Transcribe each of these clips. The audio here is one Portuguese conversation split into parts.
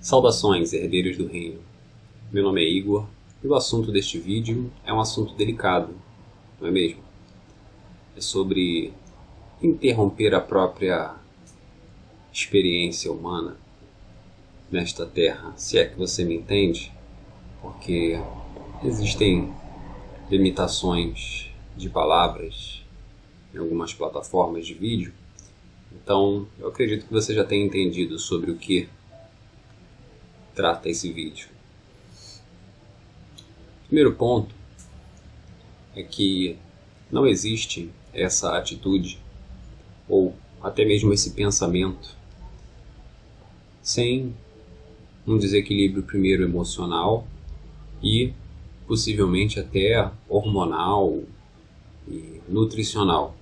Saudações, herdeiros do reino. Meu nome é Igor e o assunto deste vídeo é um assunto delicado, não é mesmo? É sobre interromper a própria experiência humana nesta terra, se é que você me entende, porque existem limitações de palavras em algumas plataformas de vídeo. Então, eu acredito que você já tenha entendido sobre o que trata esse vídeo. O primeiro ponto é que não existe essa atitude ou até mesmo esse pensamento sem um desequilíbrio primeiro emocional e possivelmente até hormonal e nutricional.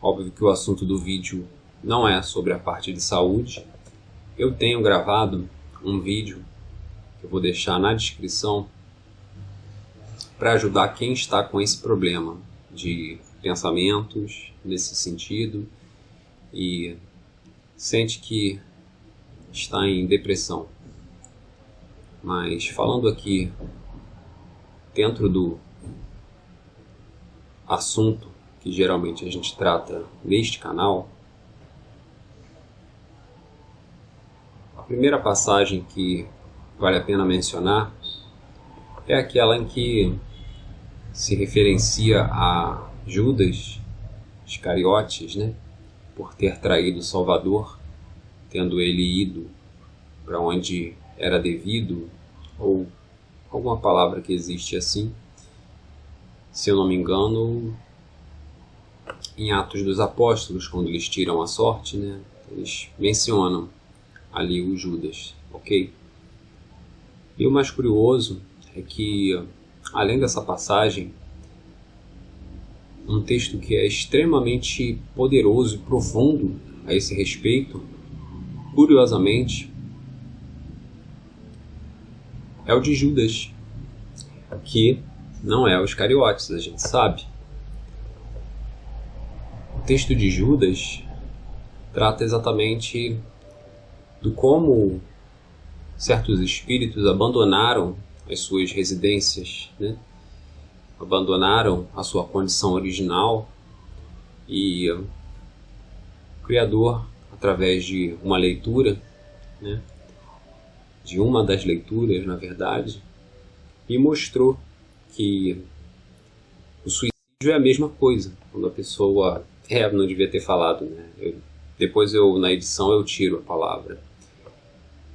Óbvio que o assunto do vídeo não é sobre a parte de saúde. Eu tenho gravado um vídeo que eu vou deixar na descrição para ajudar quem está com esse problema de pensamentos nesse sentido e sente que está em depressão. Mas falando aqui dentro do assunto que geralmente a gente trata neste canal, a primeira passagem que vale a pena mencionar é aquela em que se referencia a Judas Iscariotes, né, por ter traído o Salvador, tendo ele ido para onde era devido, ou alguma palavra que existe assim, se eu não me engano, em Atos dos Apóstolos, quando eles tiram a sorte, né, eles mencionam ali o Judas, ok? E o mais curioso é que, além dessa passagem, um texto que é extremamente poderoso e profundo a esse respeito, curiosamente, é o de Judas, que não é o Iscariotes, a gente sabe. O texto de Judas trata exatamente do como certos espíritos abandonaram as suas residências, né? Abandonaram a sua condição original e o Criador, através de uma leitura, né? De uma das leituras, na verdade, me mostrou que o suicídio é a mesma coisa. Quando a pessoa... não devia ter falado, né? Depois na edição eu tiro a palavra.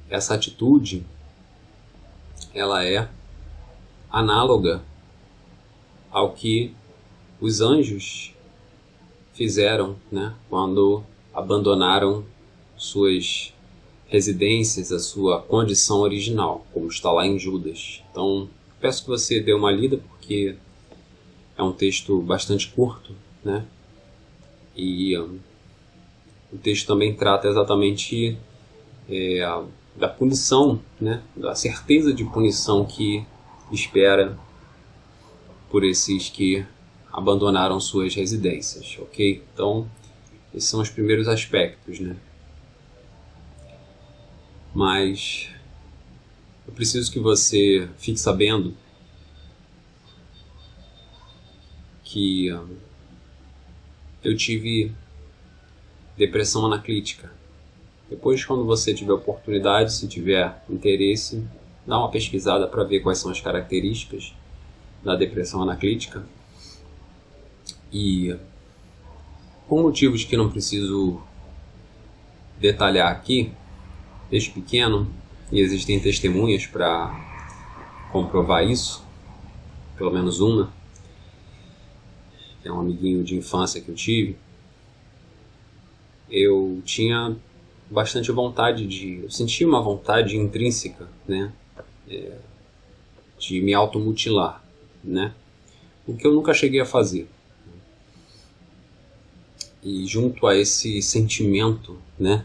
Essa atitude, ela é análoga ao que os anjos fizeram, né, quando abandonaram suas residências, a sua condição original, como está lá em Judas. Então, peço que você dê uma lida, porque é um texto bastante curto, né? E o texto também trata exatamente da punição, né? Da certeza de punição que espera por esses que abandonaram suas residências, ok? Então, esses são os primeiros aspectos, né? Mas eu preciso que você fique sabendo que eu tive depressão analítica. Depois, quando você tiver oportunidade, se tiver interesse, dá uma pesquisada para ver quais são as características da depressão analítica. E por motivos que não preciso detalhar aqui, desde pequeno, e existem testemunhas para comprovar isso, pelo menos uma, que é um amiguinho de infância que eu tive, eu tinha bastante vontade eu sentia uma vontade intrínseca, né, de me automutilar, né, o que eu nunca cheguei a fazer. E junto a esse sentimento, né,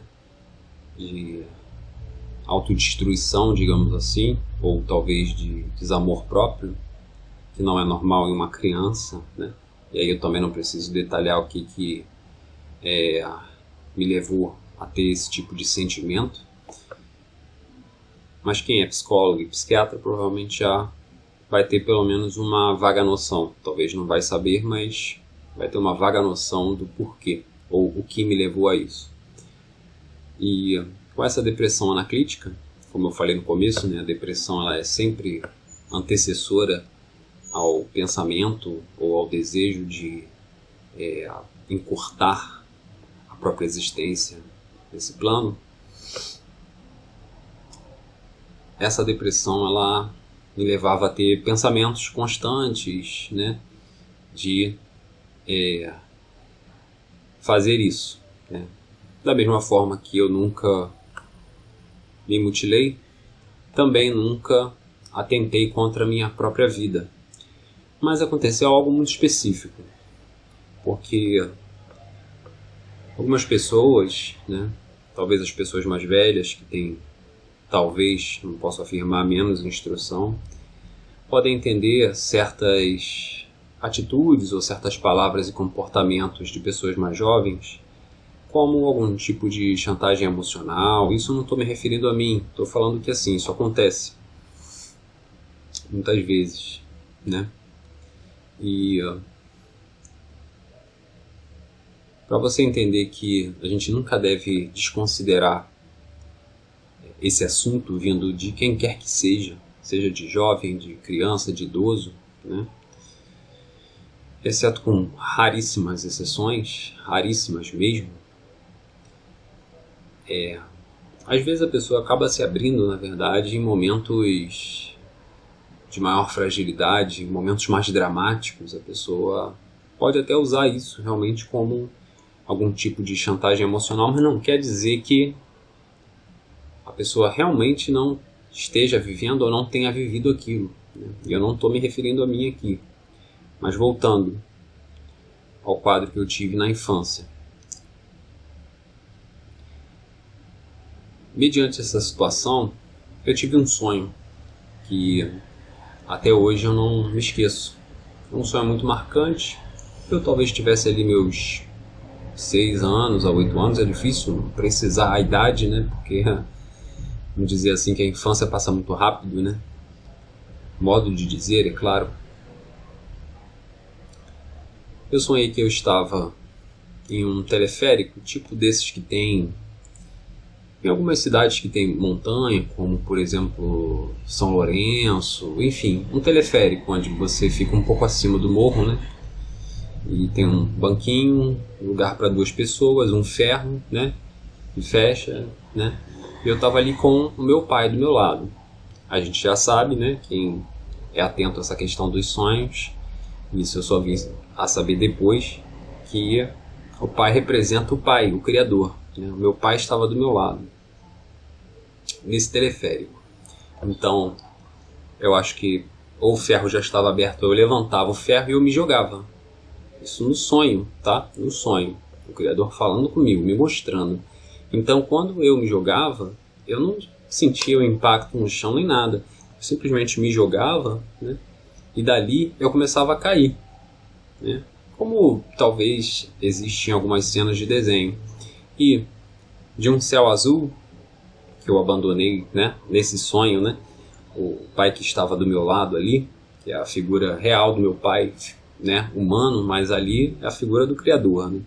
de autodestruição, digamos assim, ou talvez de desamor próprio, que não é normal em uma criança, né, e aí eu também não preciso detalhar o que me levou a ter esse tipo de sentimento. Mas quem é psicólogo e psiquiatra provavelmente já vai ter pelo menos uma vaga noção. Talvez não vai saber, mas vai ter uma vaga noção do porquê, ou o que me levou a isso. E com essa depressão anaclítica, como eu falei no começo, né, a depressão ela é sempre antecessora ao pensamento ou ao desejo de encurtar a própria existência nesse plano. Essa depressão ela me levava a ter pensamentos constantes, né, de fazer isso, né. Da mesma forma que eu nunca me mutilei, também nunca atentei contra a minha própria vida. Mas aconteceu algo muito específico, porque algumas pessoas, né, talvez as pessoas mais velhas, que têm, talvez, não posso afirmar, menos instrução, podem entender certas atitudes ou certas palavras e comportamentos de pessoas mais jovens como algum tipo de chantagem emocional. Isso não estou me referindo a mim, estou falando que assim, isso acontece muitas vezes, né? E para você entender que a gente nunca deve desconsiderar esse assunto vindo de quem quer que seja de jovem, de criança, de idoso, né? Exceto com raríssimas exceções, raríssimas mesmo, às vezes a pessoa acaba se abrindo, na verdade, em momentos de maior fragilidade, em momentos mais dramáticos. A pessoa pode até usar isso realmente como algum tipo de chantagem emocional, mas não quer dizer que a pessoa realmente não esteja vivendo ou não tenha vivido aquilo, né? E eu não estou me referindo a mim aqui. Mas voltando ao quadro que eu tive na infância. Mediante essa situação, eu tive um sonho que até hoje eu não me esqueço. Um sonho muito marcante. Eu talvez tivesse ali meus 6 anos a 8 anos. É difícil precisar a idade, né? Porque, vamos dizer assim, que a infância passa muito rápido, né? Modo de dizer, é claro. Eu sonhei que eu estava em um teleférico, tipo desses que tem em algumas cidades que tem montanha, como por exemplo São Lourenço, enfim, um teleférico onde você fica um pouco acima do morro, né? E tem um banquinho, lugar para 2 pessoas, um ferro, né? Que fecha, né? E eu estava ali com o meu pai do meu lado. A gente já sabe, né? Quem é atento a essa questão dos sonhos, isso eu só vim a saber depois, que o pai representa o pai, o Criador, né? O meu pai estava do meu lado, nesse teleférico. Então, eu acho que ou o ferro já estava aberto, ou eu levantava o ferro e eu me jogava. Isso no sonho, tá? No sonho. O Criador falando comigo, me mostrando. Então, quando eu me jogava, eu não sentia o impacto no chão nem nada. Eu simplesmente me jogava, né? E dali eu começava a cair, né? Como talvez existem algumas cenas de desenho. E de um céu azul, que eu abandonei, né, nesse sonho, né, o pai que estava do meu lado ali, que é a figura real do meu pai, né, humano, mas ali é a figura do Criador, né?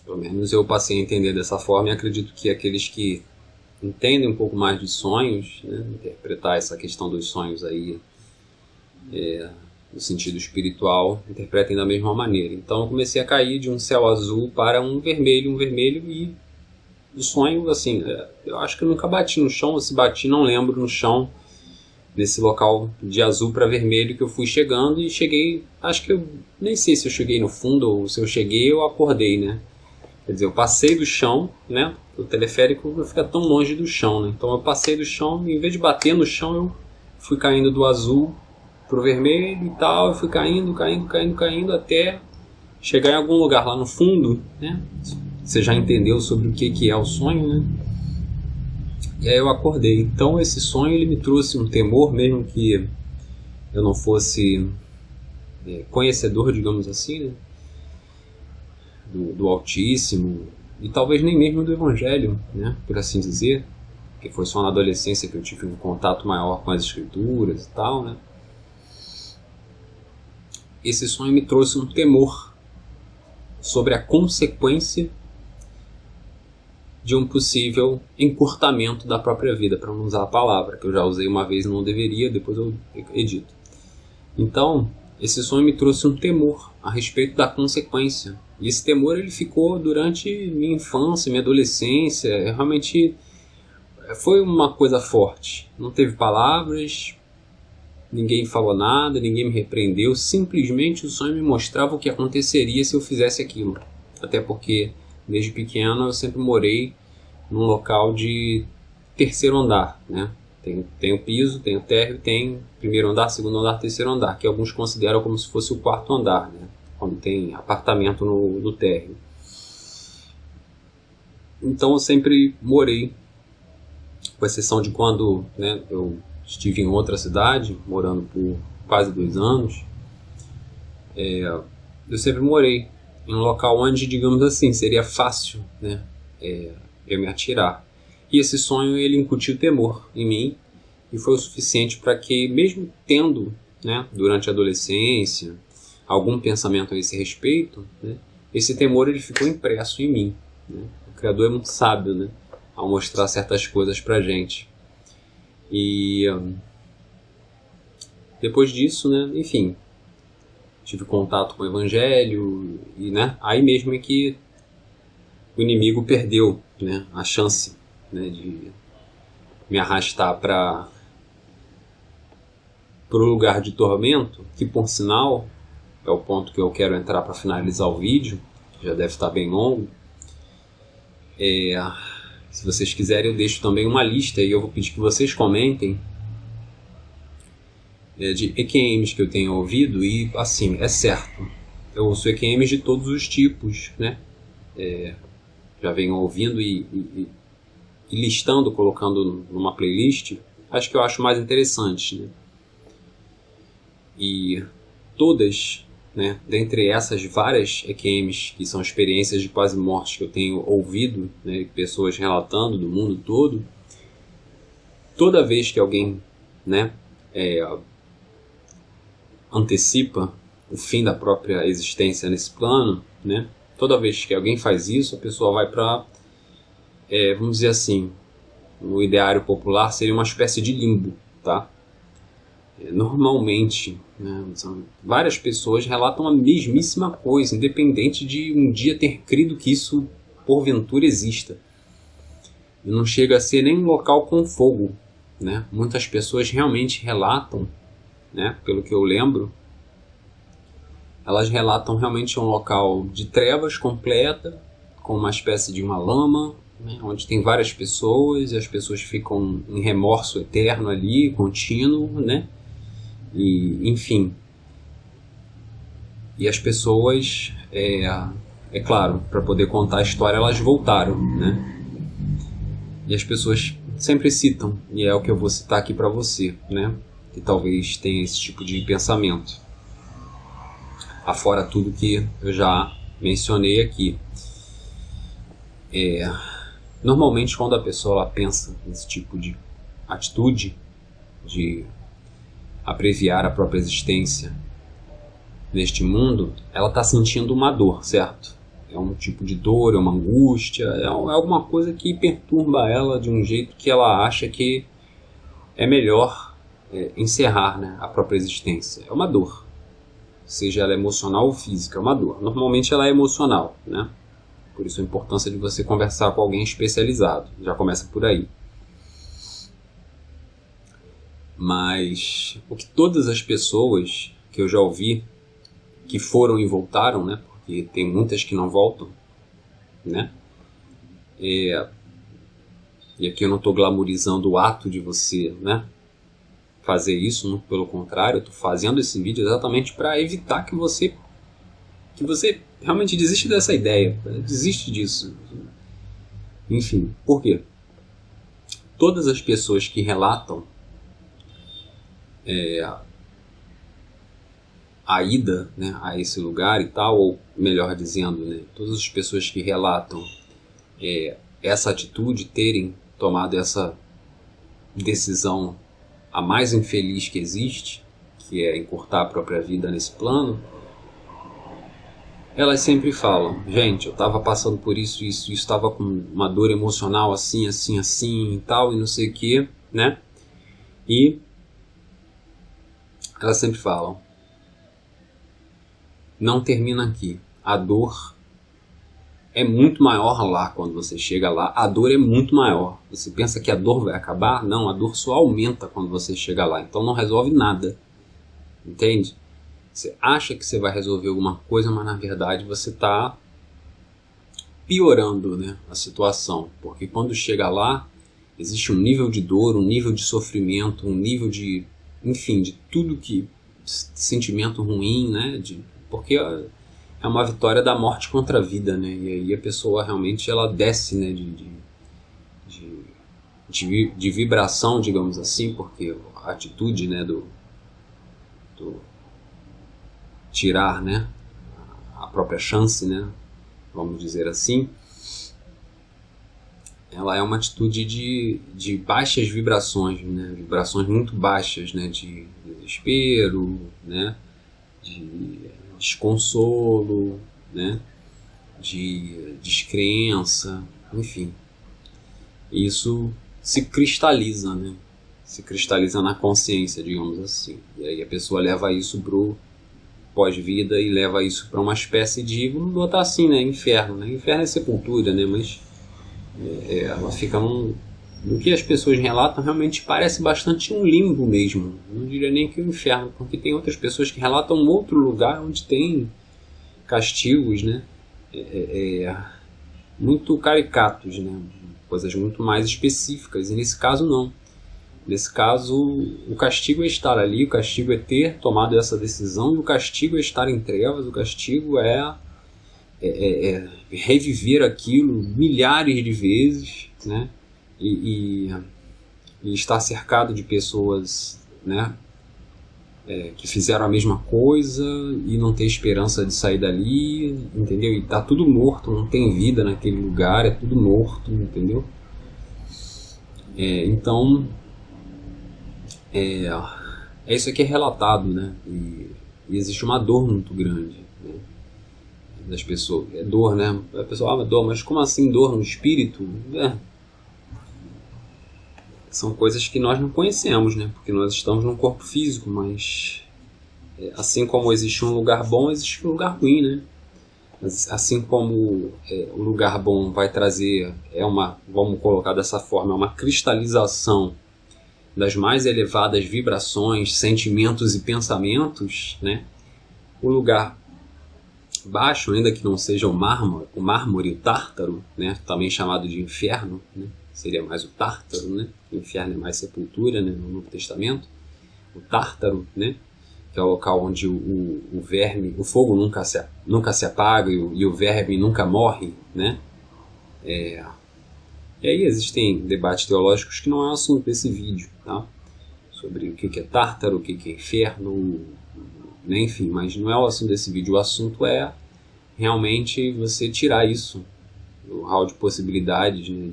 Pelo menos eu passei a entender dessa forma, e acredito que aqueles que entendem um pouco mais de sonhos, né, interpretar essa questão dos sonhos aí no sentido espiritual, interpretem da mesma maneira. Então eu comecei a cair de um céu azul para um vermelho, e o sonho, assim, eu acho que eu nunca bati no chão, ou se bati, não lembro, no chão, nesse local de azul para vermelho que eu fui chegando, e cheguei, acho que eu nem sei se eu cheguei no fundo, ou se eu cheguei, eu acordei, né? Quer dizer, eu passei do chão, né? O teleférico não fica tão longe do chão, né? Então eu passei do chão, e em vez de bater no chão, eu fui caindo do azul pro vermelho e tal, eu fui caindo até chegar em algum lugar lá no fundo, né? Você já entendeu sobre o que é o sonho, né? E aí eu acordei. Então esse sonho ele me trouxe um temor, mesmo que eu não fosse conhecedor, digamos assim, né? do Altíssimo, e talvez nem mesmo do Evangelho, né, por assim dizer, que foi só na adolescência que eu tive um contato maior com as escrituras e tal, né? Esse sonho me trouxe um temor sobre a consequência de um possível encurtamento da própria vida, para não usar a palavra, que eu já usei uma vez e não deveria, depois eu edito. Então, esse sonho me trouxe um temor a respeito da consequência. E esse temor ele ficou durante minha infância, minha adolescência. Realmente foi uma coisa forte. Não teve palavras, ninguém falou nada, ninguém me repreendeu. Simplesmente o sonho me mostrava o que aconteceria se eu fizesse aquilo. Até porque, desde pequeno, eu sempre morei num local de terceiro andar, né? Tem o piso, tem o térreo, tem primeiro andar, segundo andar, terceiro andar, que alguns consideram como se fosse o quarto andar, né? Quando tem apartamento no térreo. Então eu sempre morei, com exceção de quando, né, eu estive em outra cidade, morando por quase 2 anos, eu sempre morei em um local onde, digamos assim, seria fácil, né, eu me atirar. E esse sonho ele incutiu temor em mim e foi o suficiente para que, mesmo tendo, né, durante a adolescência, algum pensamento a esse respeito, né, esse temor ele ficou impresso em mim, né? O Criador é muito sábio, né, ao mostrar certas coisas para a gente. E depois disso, né, enfim, tive contato com o Evangelho e, né, aí mesmo é que o inimigo perdeu, né, a chance, né, de me arrastar para o lugar de tormento, que por sinal é o ponto que eu quero entrar para finalizar o vídeo, já deve estar bem longo. Se vocês quiserem eu deixo também uma lista e eu vou pedir que vocês comentem de EQMs que eu tenho ouvido. E assim, é certo, eu ouço EQMs de todos os tipos, né? Já venho ouvindo e listando, colocando numa playlist, acho que eu acho mais interessante, né? E todas, né, dentre essas várias EQMs, que são experiências de quase morte que eu tenho ouvido, né, pessoas relatando do mundo todo, toda vez que alguém, né, antecipa o fim da própria existência nesse plano, né, toda vez que alguém faz isso, a pessoa vai para, vamos dizer assim, no ideário popular seria uma espécie de limbo, tá? Normalmente, né, várias pessoas relatam a mesmíssima coisa, independente de um dia ter crido que isso porventura exista. E não chega a ser nem um local com fogo, né? Muitas pessoas realmente relatam, né, pelo que eu lembro, elas relatam realmente um local de trevas completa, com uma espécie de uma lama, né, onde tem várias pessoas e as pessoas ficam em remorso eterno ali, contínuo, né? E, enfim, e as pessoas, é claro, para poder contar a história, elas voltaram, né? E as pessoas sempre citam, e é o que eu vou citar aqui para você, né? Que talvez tenha esse tipo de pensamento, afora tudo que eu já mencionei aqui. Normalmente, quando a pessoa ela pensa nesse tipo de atitude, de abreviar a própria existência neste mundo, ela está sentindo uma dor, certo? É um tipo de dor, é uma angústia, é alguma coisa que perturba ela de um jeito que ela acha que é melhor encerrar, né, a própria existência. É uma dor, seja ela emocional ou física, é uma dor. Normalmente ela é emocional, né? Por isso a importância de você conversar com alguém especializado, já começa por aí. Mas o que todas as pessoas que eu já ouvi que foram e voltaram, né, porque tem muitas que não voltam, né, e aqui eu não estou glamourizando o ato de você, né, fazer isso, não, pelo contrário, eu estou fazendo esse vídeo exatamente para evitar que você realmente desista dessa ideia, desiste disso. Enfim, por quê? Todas as pessoas que relatam a ida, né, a esse lugar e tal, ou melhor dizendo, né, todas as pessoas que relatam essa atitude, terem tomado essa decisão a mais infeliz que existe, que é encurtar a própria vida nesse plano, elas sempre falam: gente, eu estava passando por isso, estava com uma dor emocional assim, assim, assim e tal, e não sei o que, né? E elas sempre falam: não termina aqui, a dor é muito maior lá. Quando você chega lá, a dor é muito maior. Você pensa que a dor vai acabar? Não, a dor só aumenta quando você chega lá, então não resolve nada, entende? Você acha que você vai resolver alguma coisa, mas na verdade você está piorando, né, a situação. Porque quando chega lá, existe um nível de dor, um nível de sofrimento, um nível de, enfim, de tudo que... sentimento ruim, né? Porque é uma vitória da morte contra a vida, né? E aí a pessoa realmente ela desce, né, de vibração, digamos assim, porque a atitude, né, do tirar, né, a própria chance, né, vamos dizer assim, ela é uma atitude de baixas vibrações, né, vibrações muito baixas, né, de desespero, né, de desconsolo, né, de descrença, enfim. Isso se cristaliza, né, se cristaliza na consciência, digamos assim. E aí a pessoa leva isso pro pós-vida e leva isso para uma espécie de, vamos botar assim, né, inferno, né? Inferno é sepultura, né, mas ela fica no que as pessoas relatam, realmente parece bastante um limbo mesmo. Não diria nem que um inferno, porque tem outras pessoas que relatam um outro lugar onde tem castigos, né, muito caricatos, né, coisas muito mais específicas, e nesse caso não. Nesse caso, o castigo é estar ali, o castigo é ter tomado essa decisão, e o castigo é estar em trevas, o castigo é reviver aquilo milhares de vezes, né? E estar cercado de pessoas, né, que fizeram a mesma coisa e não ter esperança de sair dali, entendeu? E tá tudo morto, não tem vida naquele lugar, é tudo morto, entendeu? Então... É isso aqui é relatado, né? E existe uma dor muito grande, né, das pessoas. É dor, né? A pessoa, dor, mas como assim dor no espírito? São coisas que nós não conhecemos, né? Porque nós estamos num corpo físico, mas assim como existe um lugar bom, existe um lugar ruim, né? Assim como o lugar bom vai trazer, vamos colocar dessa forma, uma cristalização das mais elevadas vibrações, sentimentos e pensamentos, né? O lugar baixo, ainda que não seja o mármore, o tártaro, né, também chamado de inferno, né, seria mais o tártaro, né, o inferno é mais sepultura, né, no Novo Testamento, o tártaro, né, que é o local onde o verme, o fogo nunca se apaga e o verme nunca morre, né. E aí existem debates teológicos que não é o assunto desse vídeo, tá? Sobre o que é tártaro, o que é inferno, né? Enfim, mas não é o assunto desse vídeo. O assunto é realmente você tirar isso do hall de possibilidades, né?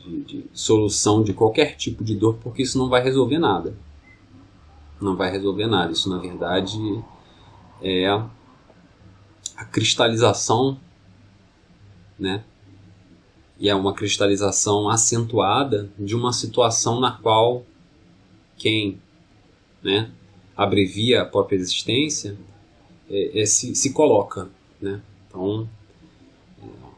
de solução de qualquer tipo de dor, porque isso não vai resolver nada. Não vai resolver nada. Isso, na verdade, é a cristalização, né? E é uma cristalização acentuada de uma situação na qual quem, né, abrevia a própria existência se coloca, né? Então,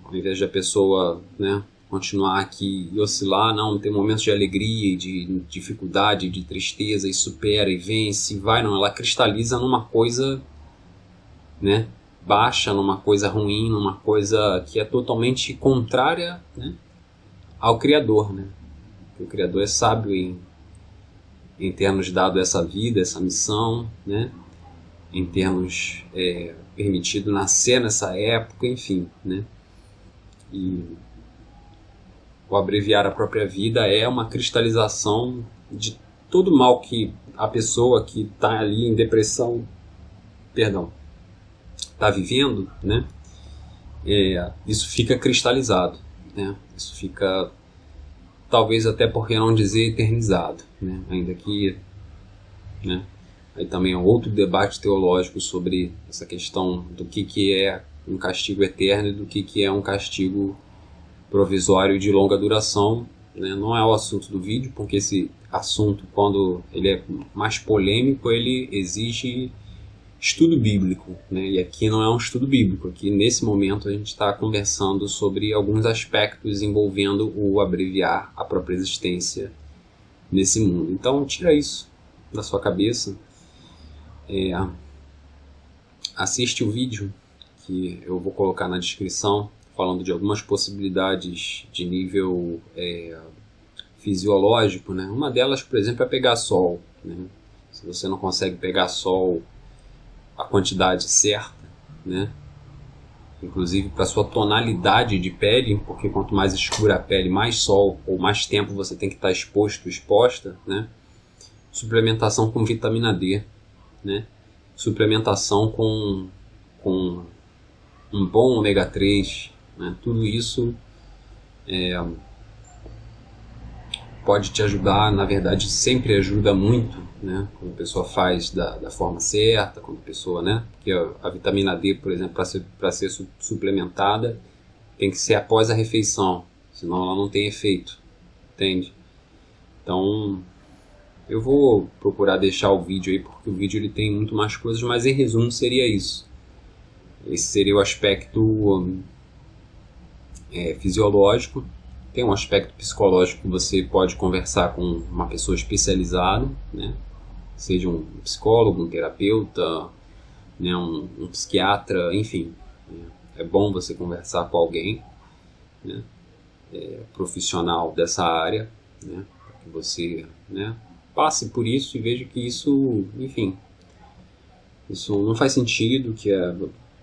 ao invés de a pessoa, né, continuar aqui e oscilar, não, tem momentos de alegria e de dificuldade, de tristeza, e supera e vence, e vai, não, ela cristaliza numa coisa, né, baixa, numa coisa ruim, numa coisa que é totalmente contrária, né, ao Criador, né? O Criador é sábio em termos dado essa vida, essa missão, né, em termos permitido nascer nessa época, enfim, né, e o abreviar a própria vida é uma cristalização de todo o mal que a pessoa que está ali em depressão, está vivendo, né? isso fica cristalizado, né? Isso fica, talvez até por que não dizer eternizado, né? Ainda que, né? Aí também é outro debate teológico sobre essa questão do que é um castigo eterno e do que é um castigo provisório de longa duração, né? Não é o assunto do vídeo, porque esse assunto, quando ele é mais polêmico, ele exige estudo bíblico, né? E aqui não é um estudo bíblico. Aqui, nesse momento, a gente está conversando sobre alguns aspectos envolvendo o abreviar a própria existência nesse mundo. Então, tira isso da sua cabeça. Assiste o vídeo que eu vou colocar na descrição, falando de algumas possibilidades de nível fisiológico, né? Uma delas, por exemplo, é pegar sol, né? Se você não consegue pegar sol a quantidade certa, né? Inclusive para sua tonalidade de pele, porque quanto mais escura a pele, mais sol ou mais tempo você tem que estar exposta, né? Suplementação com vitamina D, né? Suplementação com um bom ômega 3, né? Tudo isso pode te ajudar, na verdade sempre ajuda muito, né? Quando a pessoa faz da forma certa, quando a pessoa, né? Porque a vitamina D, por exemplo, para ser suplementada, tem que ser após a refeição, senão ela não tem efeito, entende? Então, eu vou procurar deixar o vídeo aí, porque o vídeo ele tem muito mais coisas, mas em resumo seria isso. Esse seria o aspecto fisiológico. Tem um aspecto psicológico que você pode conversar com uma pessoa especializada, né? Seja um psicólogo, um terapeuta, né? um psiquiatra, enfim. É bom você conversar com alguém, né? Profissional dessa área, né? Para que você, né? Passe por isso e veja que isso, enfim, isso não faz sentido,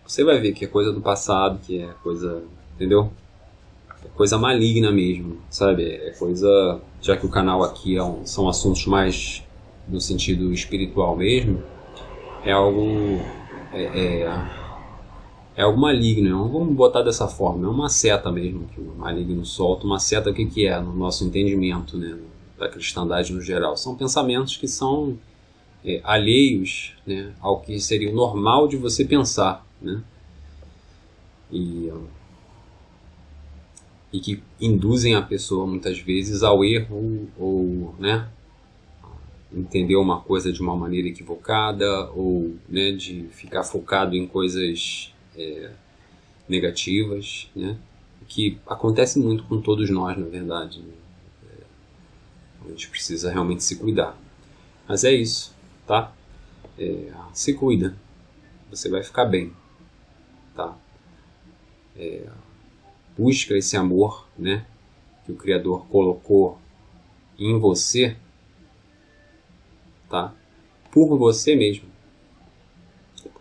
você vai ver que é coisa do passado, que é coisa, entendeu? É coisa maligna mesmo, sabe? É coisa, já que o canal aqui são assuntos mais no sentido espiritual mesmo, é algo algo maligno, vamos botar dessa forma, é uma seta mesmo que o maligno solta. Uma seta, o que é no nosso entendimento, né, da cristandade no geral? São pensamentos que são alheios, né, ao que seria o normal de você pensar, né? E que induzem a pessoa muitas vezes ao erro, ou, né, entender uma coisa de uma maneira equivocada, ou, né, de ficar focado em coisas negativas, né, que acontece muito com todos nós, na verdade, né? A gente precisa realmente se cuidar. Mas é isso, tá? Se cuida, você vai ficar bem, tá? Busca esse amor, né, que o Criador colocou em você, tá? Por você mesmo.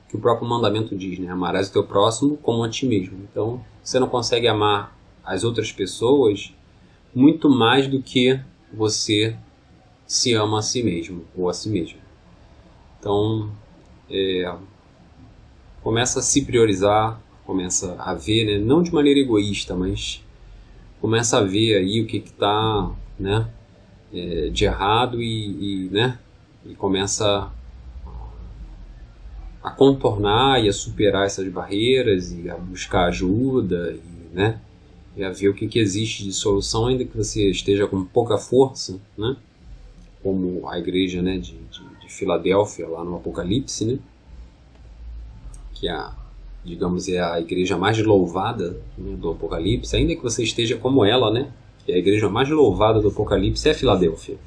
Que o próprio mandamento diz, né? Amarás o teu próximo como a ti mesmo. Então, você não consegue amar as outras pessoas muito mais do que você se ama a si mesmo ou a si mesmo. Então, começa a se priorizar, começa a ver, né, não de maneira egoísta, mas começa a ver aí o que está, né, de errado né, e começa a contornar e a superar essas barreiras e a buscar ajuda e, né, e a ver o que existe de solução, ainda que você esteja com pouca força, né, como a igreja, né, de Filadélfia, lá no Apocalipse, né, que digamos, é a igreja mais louvada, né, do Apocalipse. Ainda que você esteja como ela, né, que é a igreja mais louvada do Apocalipse, é Filadélfia.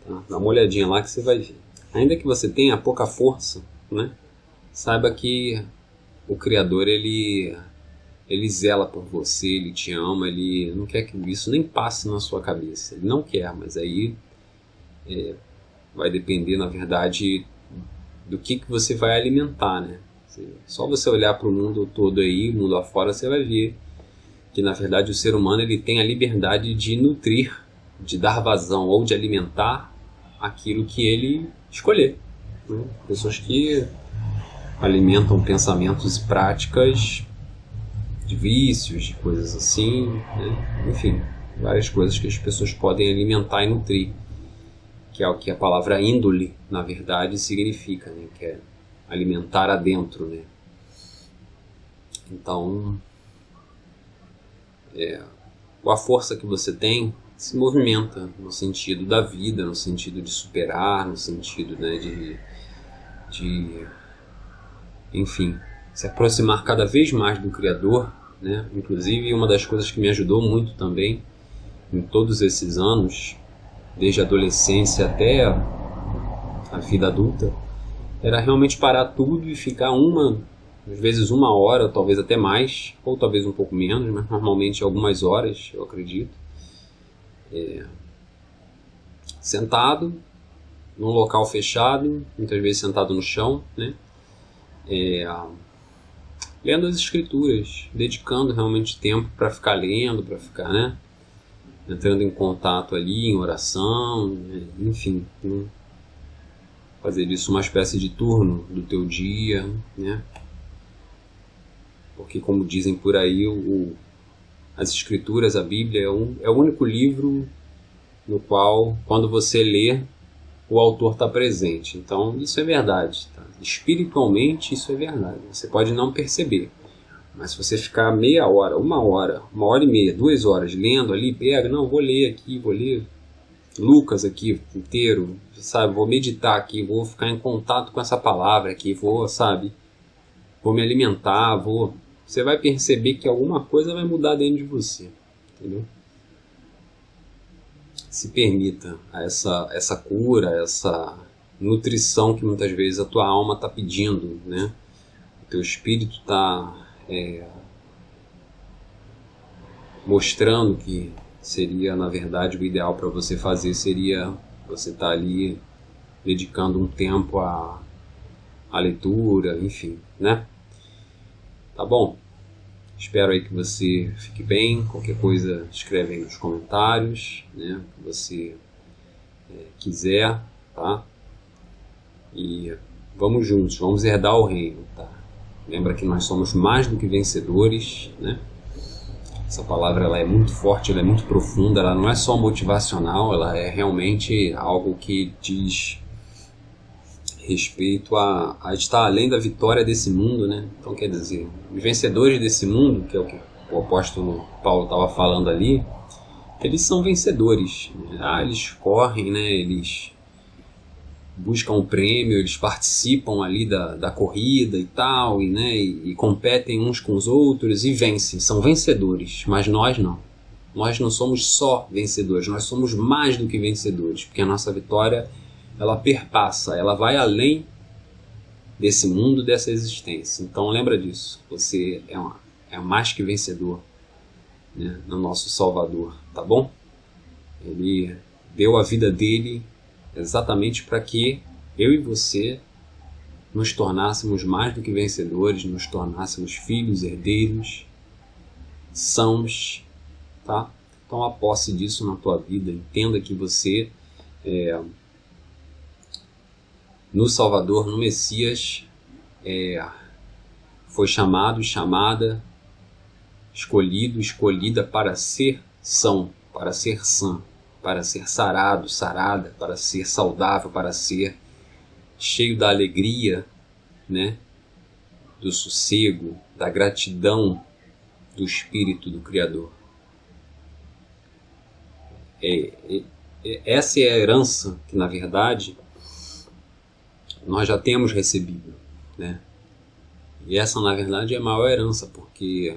Tá? Dá uma olhadinha lá que você vai ver. Ainda que você tenha pouca força, né, saiba que o Criador, ele zela por você, ele te ama, ele não quer que isso nem passe na sua cabeça. Ele não quer, mas aí vai depender, na verdade, do que você vai alimentar, né? Só você olhar para o mundo todo aí, o mundo afora, você vai ver que, na verdade, o ser humano ele tem a liberdade de nutrir, de dar vazão ou de alimentar aquilo que ele escolher, né? Pessoas que alimentam pensamentos e práticas de vícios, de coisas assim, né? Enfim, várias coisas que as pessoas podem alimentar e nutrir, que é o que a palavra índole, na verdade, significa, né? Que é alimentar adentro, né? Então, a força que você tem se movimenta no sentido da vida, no sentido de superar, no sentido, né, de enfim, se aproximar cada vez mais do Criador, né? Inclusive, uma das coisas que me ajudou muito também em todos esses anos, desde a adolescência até a vida adulta, era realmente parar tudo e ficar às vezes 1 hora, talvez até mais, ou talvez um pouco menos, mas normalmente algumas horas, eu acredito, sentado num local fechado, muitas vezes sentado no chão, né? Lendo as escrituras, dedicando realmente tempo para ficar lendo, para ficar, né, entrando em contato ali, em oração, né? Enfim, né? Fazer disso uma espécie de turno do teu dia, né? Porque, como dizem por aí, as escrituras, a Bíblia, é o único livro no qual, quando você lê, o autor está presente. Então, isso é verdade. Tá? Espiritualmente, isso é verdade. Você pode não perceber. Mas se você ficar meia hora, 1 hora e meia, 2 horas lendo ali, pega, não, vou ler aqui, vou ler Lucas aqui inteiro, sabe? Vou meditar aqui, vou ficar em contato com essa palavra aqui, vou me alimentar, você vai perceber que alguma coisa vai mudar dentro de você, entendeu? Se permita essa cura, essa nutrição que muitas vezes a tua alma está pedindo, né? O teu espírito está mostrando que seria, na verdade, o ideal para você fazer seria você estar ali dedicando um tempo à leitura, enfim, né? Tá bom? Espero aí que você fique bem. Qualquer coisa escreve aí nos comentários, né? Que você quiser, tá? E vamos juntos, vamos herdar o reino, tá? Lembra que nós somos mais do que vencedores, né? Essa palavra ela é muito forte, ela é muito profunda, ela não é só motivacional, ela é realmente algo que diz respeito a estar além da vitória desse mundo, né? Então, quer dizer, os vencedores desse mundo, que é o que o apóstolo Paulo estava falando ali, eles são vencedores, né? Eles correm, né? Eles buscam o prêmio, eles participam ali da corrida e tal, né? E competem uns com os outros e vencem, são vencedores, mas nós não. Nós não somos só vencedores, nós somos mais do que vencedores, porque a nossa vitória ela perpassa, ela vai além desse mundo, dessa existência. Então lembra disso, você é mais que vencedor, né, no nosso Salvador, tá bom? Ele deu a vida dele exatamente para que eu e você nos tornássemos mais do que vencedores, nos tornássemos filhos, herdeiros, sãos, tá? Então a posse disso na tua vida, entenda que você no Salvador, no Messias, foi chamado, chamada, escolhido, escolhida para ser são, para ser sã, para ser sarado, sarada, para ser saudável, para ser cheio da alegria, né, do sossego, da gratidão do Espírito do Criador. Essa é a herança que, na verdade, nós já temos recebido, né? E essa, na verdade, é a maior herança, porque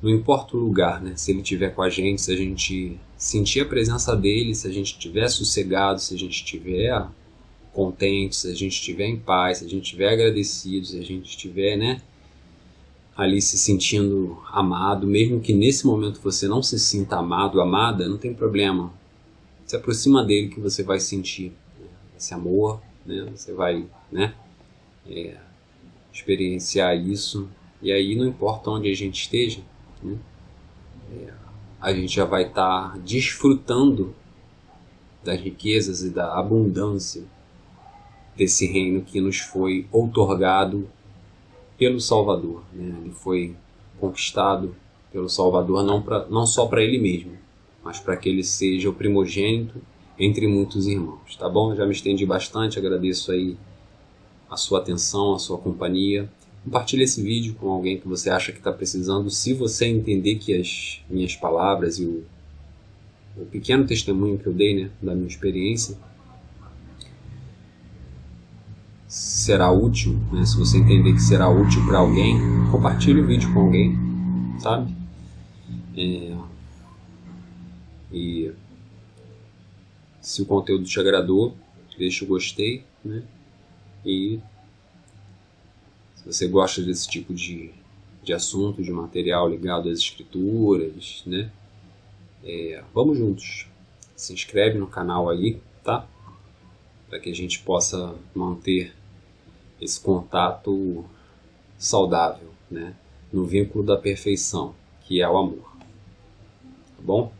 não importa o lugar, né? Se ele estiver com a gente, se a gente sentir a presença dele, se a gente estiver sossegado, se a gente estiver contente, se a gente estiver em paz, se a gente estiver agradecido, se a gente estiver, né, ali se sentindo amado, mesmo que nesse momento você não se sinta amado, amada, não tem problema. Se aproxima dele que você vai sentir esse amor, né? Você vai, né, experienciar isso, e aí não importa onde a gente esteja, né, a gente já vai estar desfrutando das riquezas e da abundância desse reino que nos foi outorgado pelo Salvador, né? Ele foi conquistado pelo Salvador não só para ele mesmo, mas para que ele seja o primogênito entre muitos irmãos, tá bom? Já me estendi bastante, agradeço aí a sua atenção, a sua companhia. Compartilhe esse vídeo com alguém que você acha que está precisando. Se você entender que as minhas palavras e o pequeno testemunho que eu dei, né, da minha experiência, será útil, né? Se você entender que será útil para alguém, compartilhe o vídeo com alguém, sabe? E se o conteúdo te agradou, deixa o gostei, né? E se você gosta desse tipo de assunto, de material ligado às escrituras, né? Vamos juntos. Se inscreve no canal aí, tá? Para que a gente possa manter esse contato saudável, né? No vínculo da perfeição, que é o amor. Tá bom?